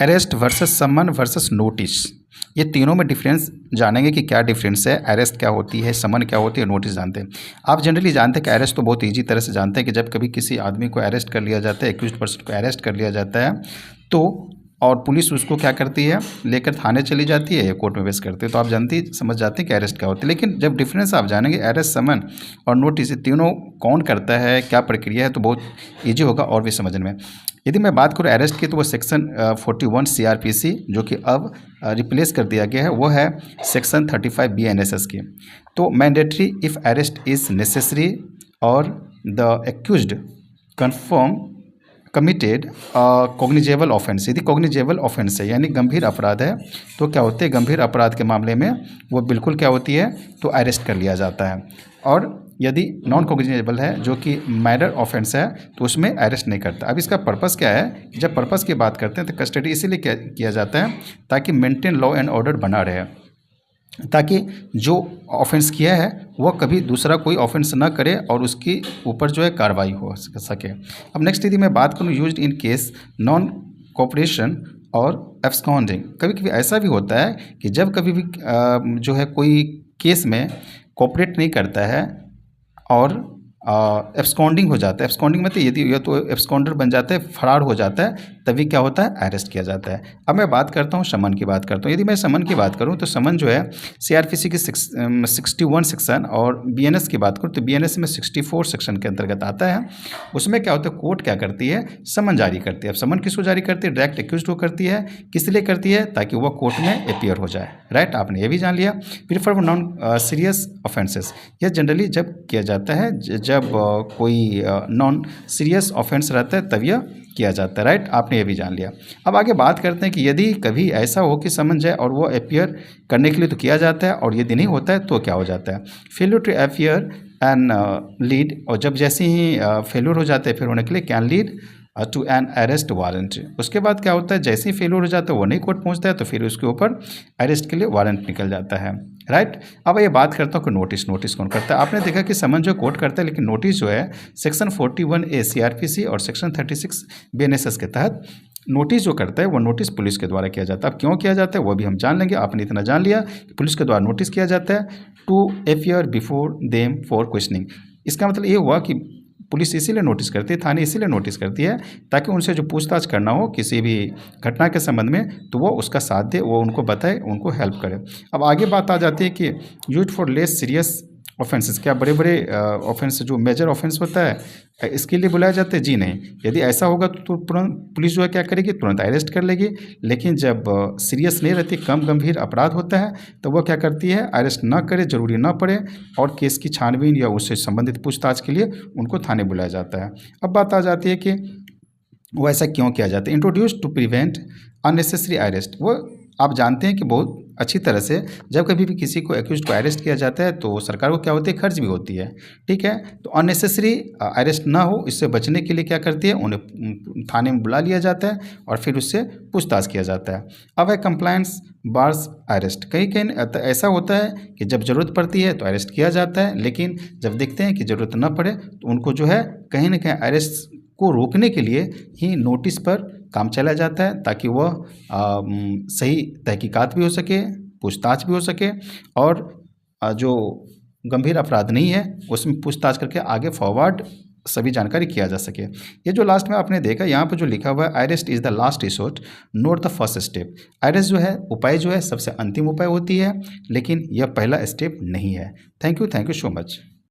Arrest versus समन versus notice, ये तीनों में डिफरेंस जानेंगे कि क्या डिफरेंस है। अरेस्ट क्या होती है, समन क्या होती है, नोटिस जानते हैं। आप जनरली जानते हैं कि अरेस्ट तो बहुत ईजी तरह से जानते हैं कि जब कभी किसी आदमी को अरेस्ट कर लिया जाता है, एक्यूज्ड पर्सन को अरेस्ट कर लिया जाता है तो और पुलिस उसको क्या करती है, लेकर थाने चली जाती है या कोर्ट में पेश करती है, तो आप जानते ही समझ जाते हैं कि अरेस्ट क्या होती है। लेकिन जब डिफरेंस आप जानेंगे अरेस्ट, समन और नोटिस, ये तीनों कौन करता है, क्या प्रक्रिया है, तो बहुत ईजी होगा और भी समझने में। यदि मैं बात करूँ अरेस्ट की तो वो सेक्शन 41 CRPC जो कि अब रिप्लेस कर दिया गया है, वो है सेक्शन 35 BNSS की। तो mandatory if arrest is necessary और the accused confirm committed cognizable offence, यदि कॉग्निजेबल ऑफेंस है यानी गंभीर अपराध है तो क्या होते हैं, गंभीर अपराध के मामले में वो बिल्कुल क्या होती है, तो अरेस्ट कर लिया जाता है। और यदि नॉन कॉग्निजेबल है जो कि माइनर ऑफेंस है तो उसमें अरेस्ट नहीं करता। अब इसका पर्पस क्या है, जब पर्पस की बात करते हैं तो कस्टडी इसीलिए किया जाता है ताकि मेंटेन लॉ एंड ऑर्डर बना रहे, ताकि जो ऑफेंस किया है वह कभी दूसरा कोई ऑफेंस ना करे और उसके ऊपर जो है कार्रवाई हो सके। अब नेक्स्ट यदि मैं बात करूँ used in case non cooperation और एब्सकॉन्डिंग, कभी कभी ऐसा भी होता है कि जब कभी भी जो है कोई केस में कोऑपरेट नहीं करता है और एब्सकॉन्डिंग हो जाता है। एब्सकॉन्डिंग मतलब यदि या तो एब्सकॉन्डर बन जाता है, फरार हो जाता है, तभी क्या होता है, अरेस्ट किया जाता है। अब मैं बात करता हूँ समन की बात करता हूँ। यदि मैं समन की बात करूँ तो समन जो है CRPC की 61 सेक्शन और BNS की बात करूँ तो BNS में 64 सेक्शन के अंतर्गत आता है। उसमें क्या होता है, कोर्ट क्या करती है, समन जारी करती है। अब समन किसको जारी करती है, डायरेक्ट एक्यूज्ड को करती है। किस लिए करती है, ताकि वह कोर्ट में अपीयर हो जाए, राइट, आपने ये भी जान लिया। फिर फॉर नॉन सीरियस ऑफेंसेस, यह जनरली जब किया जाता है जब कोई नॉन सीरियस ऑफेंस रहता है तब यह किया जाता है, राइट, आपने ये भी जान लिया। अब आगे बात करते हैं कि यदि कभी ऐसा हो कि समन जाए और वो अपीयर करने के लिए तो किया जाता है और यदि नहीं होता है तो क्या हो जाता है, failure to appear and lead, और जब जैसे ही फेल्यूर हो जाते हैं फिर होने के लिए can lead to an arrest warrant. उसके बाद क्या होता है, जैसे ही फेल्यूर हो जाता है वो नहीं कोर्ट पहुंचता है तो फिर उसके ऊपर अरेस्ट के लिए वारंट निकल जाता है, राइट। अब ये बात करता हूँ कि नोटिस कौन करता है। आपने देखा कि समन जो कोर्ट करता है, लेकिन नोटिस जो है सेक्शन 41A CRPC और सेक्शन 36 BNSS के तहत नोटिस जो करता है वो नोटिस पुलिस के द्वारा किया जाता है। अब क्यों किया जाता है वो भी हम जान लेंगे। आपने इतना जान लिया कि पुलिस के द्वारा नोटिस किया जाता है to appear before them for questioning. इसका मतलब ये हुआ कि पुलिस इसीलिए नोटिस करती है, थाने इसीलिए नोटिस करती है ताकि उनसे जो पूछताछ करना हो किसी भी घटना के संबंध में तो वो उसका साथ दे, वो उनको बताए, उनको हेल्प करे। अब आगे बात आ जाती है कि use for less serious offences, क्या बड़े बड़े ऑफेंस जो मेजर ऑफेंस होता है इसके लिए बुलाया जाता है, जी नहीं। यदि ऐसा होगा तो तुरंत पुलिस जो है क्या करेगी, तुरंत अरेस्ट कर लेगी। लेकिन जब सीरियस नहीं रहती, कम गंभीर अपराध होता है तो वह क्या करती है, अरेस्ट ना करे, जरूरी ना पड़े, और केस की छानबीन या उससे संबंधित पूछताछ के लिए उनको थाने बुलाया जाता है। अब बात आ जाती है कि वो ऐसा क्यों किया जाता है। Introduce to prevent unnecessary arrest, वो आप जानते हैं कि बहुत अच्छी तरह से जब कभी भी किसी को एक्यूज्ड को अरेस्ट किया जाता है तो सरकार को क्या होती है, खर्च भी होती है, ठीक है। तो अननेसेसरी अरेस्ट ना हो, इससे बचने के लिए क्या करती है, उन्हें थाने में बुला लिया जाता है और फिर उससे पूछताछ किया जाता है। अब है कंप्लायंस बार्स अरेस्ट, कहीं कहीं ऐसा होता है कि जब ज़रूरत पड़ती है तो अरेस्ट किया जाता है, लेकिन जब देखते हैं कि ज़रूरत ना पड़े तो उनको जो है कहीं ना कहीं अरेस्ट को रोकने के लिए ही नोटिस पर काम चला जाता है, ताकि वह सही तहकीकात भी हो सके, पूछताछ भी हो सके, और जो गंभीर अपराध नहीं है उसमें पूछताछ करके आगे फॉरवर्ड सभी जानकारी किया जा सके। ये जो लास्ट में आपने देखा यहाँ पर जो लिखा हुआ है, arrest is the last resort note the first step. Arrest जो है, उपाय जो है सबसे अंतिम उपाय होती है, लेकिन यह पहला स्टेप नहीं है। Thank you so much.